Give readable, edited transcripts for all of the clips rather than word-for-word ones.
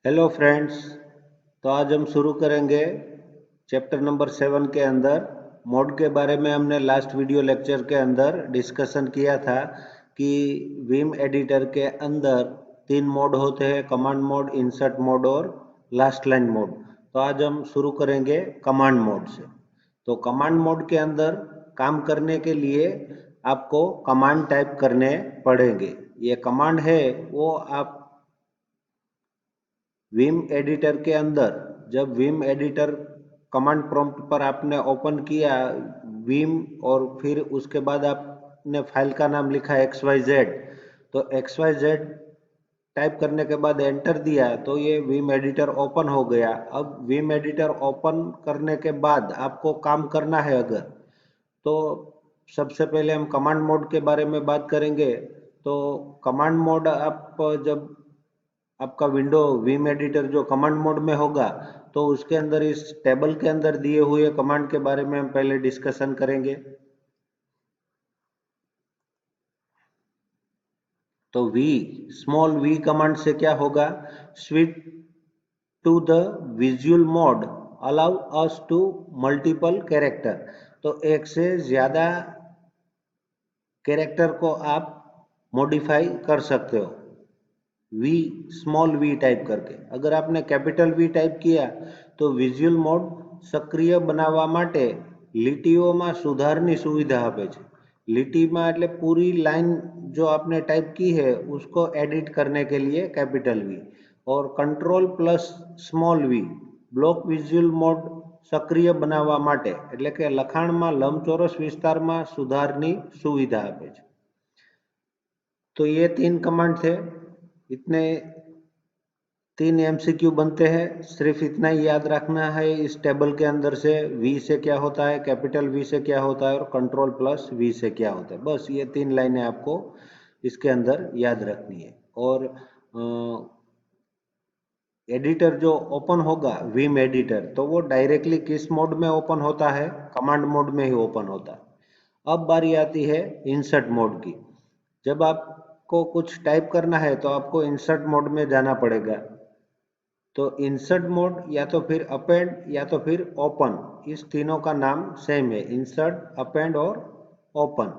Hello friends. तो आज हम शुरू करेंगे चैप्टर नंबर 7 के अंदर मोड के बारे में। हमने लास्ट वीडियो लेक्चर के अंदर डिस्कशन किया था कि विम एडिटर के अंदर 3 मोड होते हैं, कमांड मोड, इंसर्ट मोड और लास्ट लाइन मोड। तो आज हम शुरू करेंगे कमांड मोड से। तो कमांड मोड के अंदर काम करने के लिए आपको कमांड टाइप करने पड़ेंगे। ये कमांड है वो आप विम एडिटर के अंदर, जब विम एडिटर कमांड प्रॉम्प्ट पर आपने ओपन किया विम और फिर उसके बाद आपने फाइल का नाम लिखा XYZ, तो XYZ टाइप करने के बाद एंटर दिया तो ये विम एडिटर ओपन हो गया। अब विम एडिटर ओपन करने के बाद आपको काम करना है अगर, तो सबसे पहले हम कमांड मोड के बारे में बात करेंगे। तो कमांड मोड आप जब आपका विंडो विम एडिटर जो कमांड मोड में होगा तो उसके अंदर इस टेबल के अंदर दिए हुए कमांड के बारे में हम पहले डिस्कशन करेंगे। तो वी, स्मॉल वी कमांड से क्या होगा? Switch to the visual mode, allow us to multiple character. तो एक से ज्यादा कैरेक्टर को आप मॉडिफाई कर सकते हो वी, स्मॉल वी टाइप करके। अगर आपने कैपिटल वी टाइप किया तो વિઝ્યુઅલ મોડ સક્રિય બનાવવા માટે લીટીઓમાં સુધારની સુવિधा આપે છે। લીટીમાં એટલે पूरी लाइन जो आपने टाइप की है उसको एडिट करने के लिए कैपिटल वी, और control plus small V block visual mode સક્રિય બનાવવા માટે એટલે કે લખાણમાં લંબચોરસ વિસ્તારમાં સુધારની સુવિधा આપે છે। तो ये 3 कमांड थे। इतने 3 MCQ बनते हैं, सिर्फ इतना ही याद रखना है इस टेबल के अंदर से वी से क्या होता है, कैपिटल वी से क्या होता है और कंट्रोल प्लस वी से क्या होता है। बस ये 3 लाइनें आपको इसके अंदर याद रखनी है। और एडिटर जो ओपन होगा विम एडिटर, तो वो डायरेक्टली किस मोड में ओपन होता है? कमांड मोड में ही ओपन होता है। अब बारी आती है इंसर्ट मोड की। जब आपको कुछ टाइप करना है तो आपको इंसर्ट मोड में जाना पड़ेगा। तो इंसर्ट मोड या तो फिर अपेंड या तो फिर ओपन, इस तीनों का नाम सेम है, इंसर्ट, अपेंड और ओपन।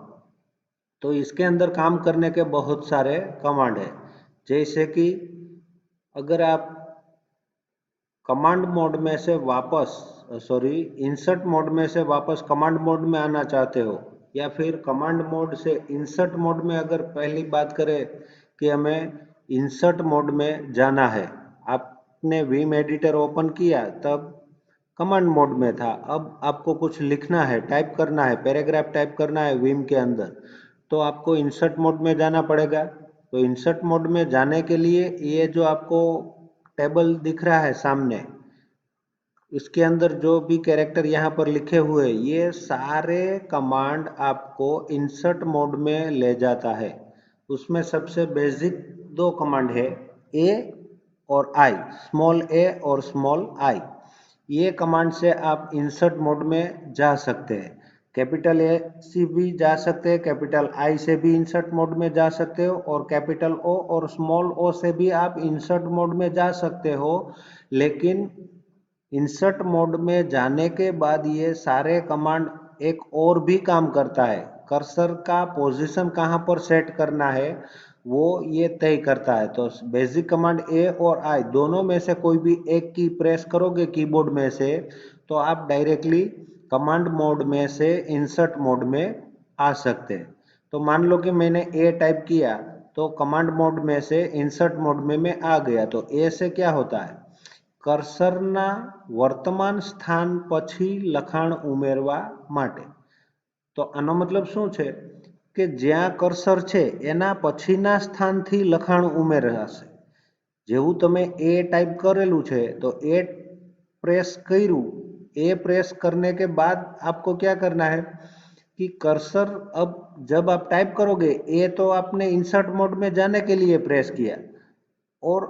तो इसके अंदर काम करने के बहुत सारे कमांड है। जैसे कि अगर आप कमांड मोड में से वापस इंसर्ट मोड में से वापस कमांड मोड में आना चाहते हो, या फिर कमांड मोड से इंसर्ट मोड में, अगर पहली बात करें कि हमें इंसर्ट मोड में जाना है, आपने विम एडिटर ओपन किया तब कमांड मोड में था, अब आपको कुछ लिखना है, टाइप करना है, पैराग्राफ टाइप करना है विम के अंदर, तो आपको इंसर्ट मोड में जाना पड़ेगा। तो इंसर्ट मोड में जाने के लिए ये जो आपको टेबल दिख रहा है सामने, इसके अंदर जो भी कैरेक्टर यहाँ पर लिखे हुए ये सारे कमांड आपको इंसर्ट मोड में ले जाता है। उसमें सबसे बेसिक 2 कमांड है, ए और आई, स्मॉल ए और स्मॉल आई। ये कमांड से आप इंसर्ट मोड में जा सकते हैं। कैपिटल ए से भी जा सकते हैं, कैपिटल आई से भी इंसर्ट मोड में जा सकते हो, और कैपिटल ओ और स्मॉल ओ से भी आप इंसर्ट मोड में जा सकते हो। लेकिन इंसर्ट मोड में जाने के बाद ये सारे कमांड एक और भी काम करता है, कर्सर का पोजीशन कहाँ पर सेट करना है वो ये तय करता है। तो बेसिक कमांड ए और आई दोनों में से कोई भी एक की प्रेस करोगे कीबोर्ड में से तो आप डायरेक्टली कमांड मोड में से इंसर्ट मोड में आ सकते हैं। तो मान लो कि मैंने ए टाइप किया तो कमांड मोड में से इंसर्ट मोड में मैं आ गया। तो ए से क्या होता है? કર્સરના વર્તમાન સ્થાન પછી લખાણ ઉમેરવા માટે। તો આનો મતલબ શું છે કે જ્યાં કર્સર છે એના પછીના સ્થાનથી લખાણ ઉમેરાશે। જેવું તમે એ टाइप करेलू છે तो ए प्रेस કર્યું, ए प्रेस करने के बाद आपको क्या करना है कि कर्सर, अब जब आप टाइप करोगे ए तो आपने इंसर्ट मोड में जाने के लिए प्रेस किया, और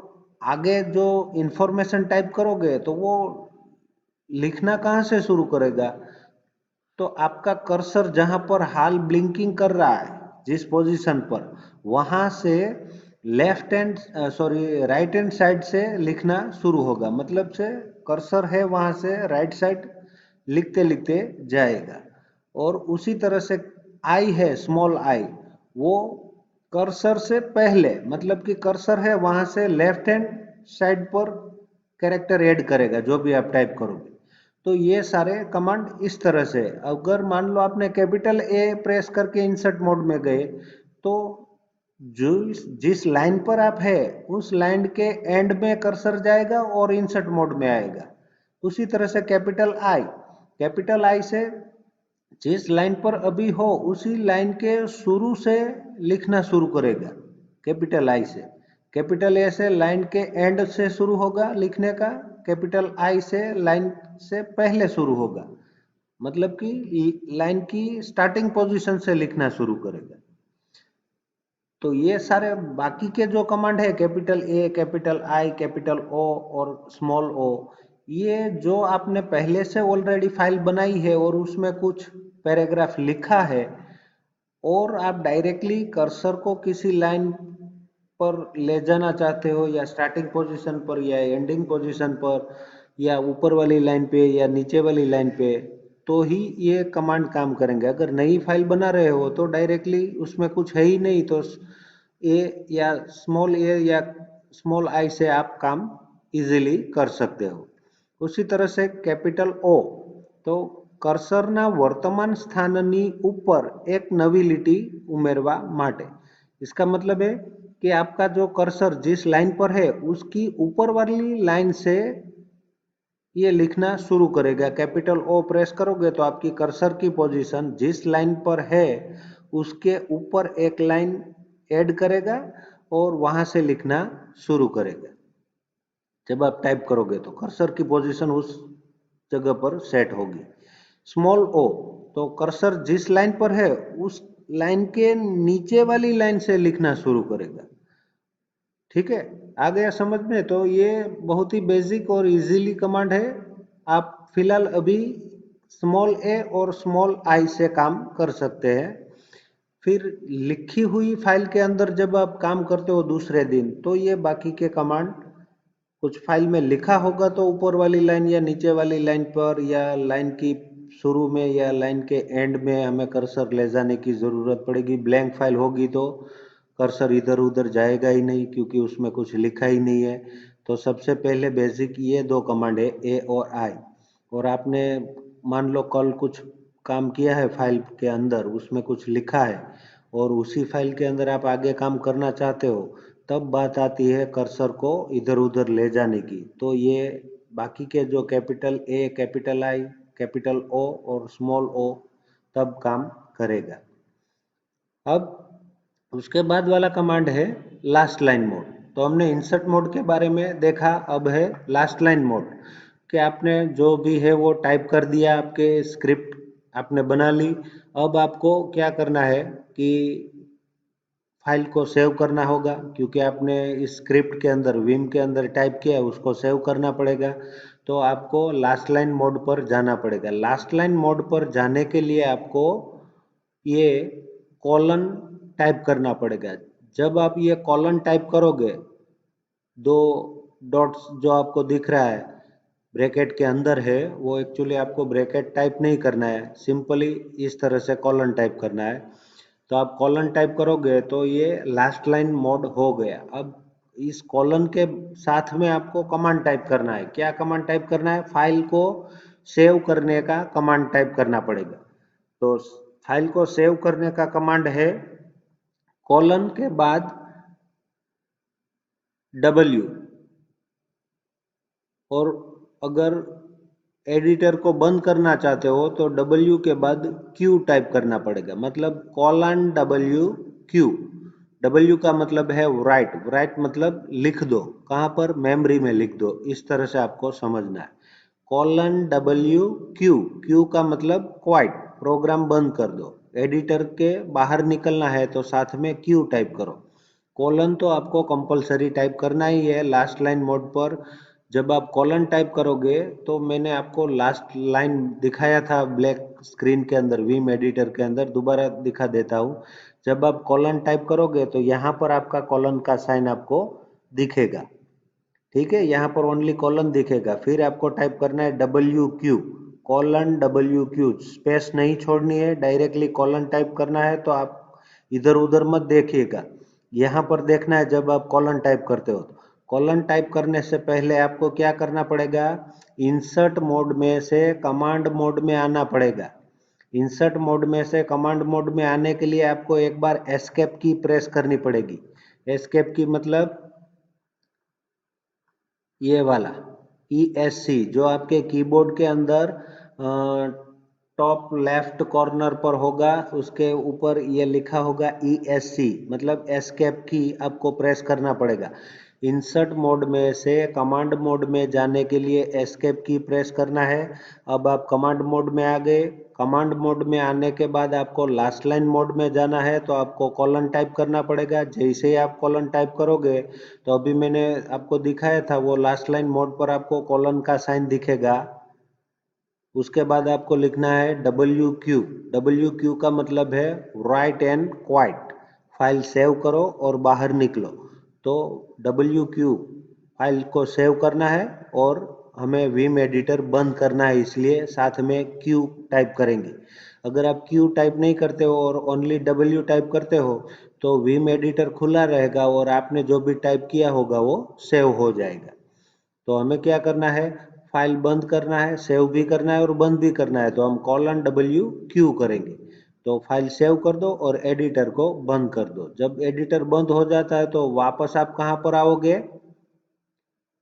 आगे जो इंफॉर्मेशन टाइप करोगे तो वो लिखना कहाँ से शुरू करेगा? तो आपका कर्सर जहां पर हाल ब्लिंकिंग कर रहा है जिस पोजीशन पर, वहां से राइट हैंड साइड से लिखना शुरू होगा, मतलब से कर्सर है वहां से राइट साइड लिखते लिखते जाएगा। और उसी तरह से आई है, स्मॉल आई, वो कर्सर से पहले, मतलब कि कर्सर है वहां से लेफ्ट हैंड साइड पर कैरेक्टर ऐड करेगा जो भी आप टाइप करोगे। तो ये सारे कमांड इस तरह से, अगर मान लो आपने कैपिटल ए प्रेस करके इंसर्ट मोड में गए, तो जो जिस लाइन पर आप है उस लाइन के एंड में कर्सर जाएगा और इंसर्ट मोड में आएगा। उसी तरह से कैपिटल आई से जिस लाइन पर अभी हो उसी लाइन के शुरू से लिखना शुरू करेगा। कैपिटल आई से, कैपिटल ए से लाइन के एंड से शुरू होगा लिखने का, कैपिटल आई से लाइन से पहले शुरू होगा, मतलब कि लाइन की स्टार्टिंग पोजीशन से लिखना शुरू करेगा। तो ये सारे बाकी के जो कमांड है, capital A, capital I, capital O और स्मॉल ओ, ये जो आपने पहले से ऑलरेडी फाइल बनाई है और उसमें कुछ पैराग्राफ लिखा है और आप डायरेक्टली कर्सर को किसी लाइन पर ले जाना चाहते हो, या स्टार्टिंग पोजीशन पर या एंडिंग पोजीशन पर या ऊपर वाली लाइन पे या नीचे वाली लाइन पे, तो ही ये कमांड काम करेंगे। अगर नई फाइल बना रहे हो तो डायरेक्टली उसमें कुछ है ही नहीं, तो ए या स्मॉल आई से आप काम इजीली कर सकते हो। उसी तरह से कैपिटल ओ, तो કર્સરના વર્તમાન સ્થાનની ઉપર એક નવી લીટી ઉમેરવા માટે। इसका मतलब है कि आपका जो कर्सर जिस लाइन पर है उसकी ऊपर वाली लाइन से ये लिखना शुरू करेगा। कैपिटल ओ प्रेस करोगे तो आपकी कर्सर की पोजीशन जिस लाइन पर है उसके ऊपर एक लाइन ऐड करेगा और वहां से लिखना शुरू करेगा। जब आप टाइप करोगे तो कर्सर की पोजीशन उस जगह पर सेट होगी। स्मॉल ओ, तो कर्सर जिस लाइन पर है उस लाइन के नीचे वाली लाइन से लिखना शुरू करेगा। ठीक है, आ गया समझ में? तो ये बहुत ही बेसिक और इजीली कमांड है। आप फिलहाल अभी स्मॉल ए और स्मॉल आई से काम कर सकते हैं। फिर लिखी हुई फाइल के अंदर जब आप काम करते हो दूसरे दिन, तो ये बाकी के कमांड कुछ फाइल में लिखा होगा तो ऊपर वाली लाइन या नीचे वाली लाइन पर या लाइन की शुरू में या लाइन के एंड में हमें कर्सर ले जाने की ज़रूरत पड़ेगी। ब्लैंक फाइल होगी तो कर्सर इधर उधर जाएगा ही नहीं, क्योंकि उसमें कुछ लिखा ही नहीं है। तो सबसे पहले बेसिक ये दो कमांड है, ए और आई। और आपने मान लो कल कुछ काम किया है फाइल के अंदर, उसमें कुछ लिखा है और उसी फाइल के अंदर आप आगे काम करना चाहते हो, तब बात आती है कर्सर को इधर उधर ले जाने की। तो ये बाकी के जो capital A, capital I, capital O और स्मॉल ओ तब काम करेगा। अब उसके बाद वाला कमांड है लास्ट लाइन मोड। तो हमने इंसर्ट मोड के बारे में देखा, अब है लास्ट लाइन मोड कि आपने जो भी है वो टाइप कर दिया, आपके स्क्रिप्ट आपने बना ली। अब आपको क्या करना है कि फाइल को सेव करना होगा, क्योंकि आपने इस स्क्रिप्ट के अंदर विम के अंदर टाइप किया है, उसको सेव करना पड़ेगा। तो आपको लास्ट लाइन मोड पर जाना पड़ेगा। लास्ट लाइन मोड पर जाने के लिए आपको ये कॉलन टाइप करना पड़ेगा। जब आप ये कॉलन टाइप करोगे, दो डॉट्स जो आपको दिख रहा है ब्रैकेट के अंदर है, वो एक्चुअली आपको ब्रैकेट टाइप नहीं करना है, सिंपली इस तरह से कॉलन टाइप करना है। तो आप कॉलन टाइप करोगे तो ये लास्ट लाइन मोड हो गया। अब इस कॉलन के साथ में आपको कमांड टाइप करना है। क्या कमांड टाइप करना है? फाइल को सेव करने का कमांड टाइप करना पड़ेगा। तो फाइल को सेव करने का कमांड है कॉलन के बाद W, और अगर एडिटर को बंद करना चाहते हो तो W के बाद Q टाइप करना पड़ेगा, मतलब कॉलन WQ। W का मतलब है राइट, राइट मतलब लिख दो, कहाँ पर? मेमोरी में लिख दो। इस तरह से आपको समझना है। कॉलन WQ, Q का मतलब क्वाइट, प्रोग्राम बंद कर दो। एडिटर के बाहर निकलना है तो साथ में Q टाइप करो। कॉलन तो आपको कंपलसरी टाइप करना ही है लास्ट लाइन मोड पर। जब आप कॉलन टाइप करोगे तो मैंने आपको लास्ट लाइन दिखाया था ब्लैक स्क्रीन के अंदर विम एडिटर के अंदर, दोबारा दिखा देता हूँ। जब आप कॉलन टाइप करोगे तो यहाँ पर आपका कॉलन का साइन आपको दिखेगा, ठीक है, यहाँ पर ओनली कॉलन दिखेगा। फिर आपको टाइप करना है WQ, कॉलन WQ, स्पेस नहीं छोड़नी है, डायरेक्टली कॉलन टाइप करना है। तो आप इधर उधर मत देखिएगा, यहाँ पर देखना है जब आप कॉलन टाइप करते हो। कॉलन टाइप करने से पहले आपको क्या करना पड़ेगा, इंसर्ट मोड में से कमांड मोड में आना पड़ेगा। इंसर्ट मोड में से कमांड मोड में आने के लिए आपको एक बार एस्केप की प्रेस करनी पड़ेगी। एस्केप की मतलब ये वाला ESC, जो आपके कीबोर्ड के अंदर टॉप लेफ्ट कॉर्नर पर होगा, उसके ऊपर ये लिखा होगा ESC, मतलब एस्केप की आपको प्रेस करना पड़ेगा। इंसर्ट मोड में से कमांड मोड में जाने के लिए एस्केप की प्रेस करना है। अब आप कमांड मोड में आ गए। कमांड मोड में आने के बाद आपको लास्ट लाइन मोड में जाना है, तो आपको कॉलन टाइप करना पड़ेगा। जैसे ही आप कॉलन टाइप करोगे तो अभी मैंने आपको दिखाया था वो लास्ट लाइन मोड पर आपको कॉलन का साइन दिखेगा। उसके बाद आपको लिखना है WQ। WQ का मतलब है right and quite. File save करो और बाहर निकलो। तो WQ फाइल को सेव करना है और हमें विम एडिटर बंद करना है, इसलिए साथ में Q टाइप करेंगे। अगर आप Q टाइप नहीं करते हो और ओनली W टाइप करते हो तो विम एडिटर खुला रहेगा और आपने जो भी टाइप किया होगा वो सेव हो जाएगा। तो हमें क्या करना है, फाइल बंद करना है, सेव भी करना है और बंद भी करना है। तो हम कॉलन WQ करेंगे। तो फाइल सेव कर दो और एडिटर को बंद कर दो। जब एडिटर बंद हो जाता है तो वापस आप कहाँ पर आओगे,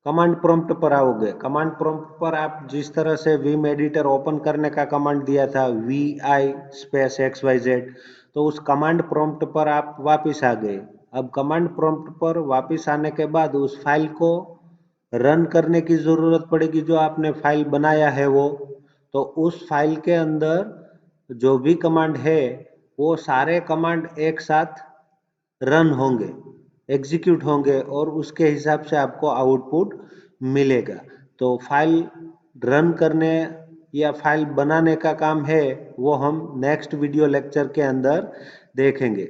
कमांड प्रॉम्प्ट पर आओगे। कमांड प्रॉम्प्ट पर आप जिस तरह से विम एडिटर ओपन करने का कमांड दिया था VI स्पेस XYZ, तो उस कमांड प्रॉम्प्ट पर आप वापस आ गए। अब कमांड प्रॉम्प्ट पर वापस आने के बाद उस फाइल को रन करने की जरूरत पड़ेगी, जो आपने फाइल बनाया है वो। तो उस फाइल के अंदर जो भी कमांड है वो सारे कमांड एक साथ रन होंगे, एग्जीक्यूट होंगे और उसके हिसाब से आपको आउटपुट मिलेगा। तो फाइल रन करने या फाइल बनाने का काम है वो हम नेक्स्ट वीडियो लेक्चर के अंदर देखेंगे।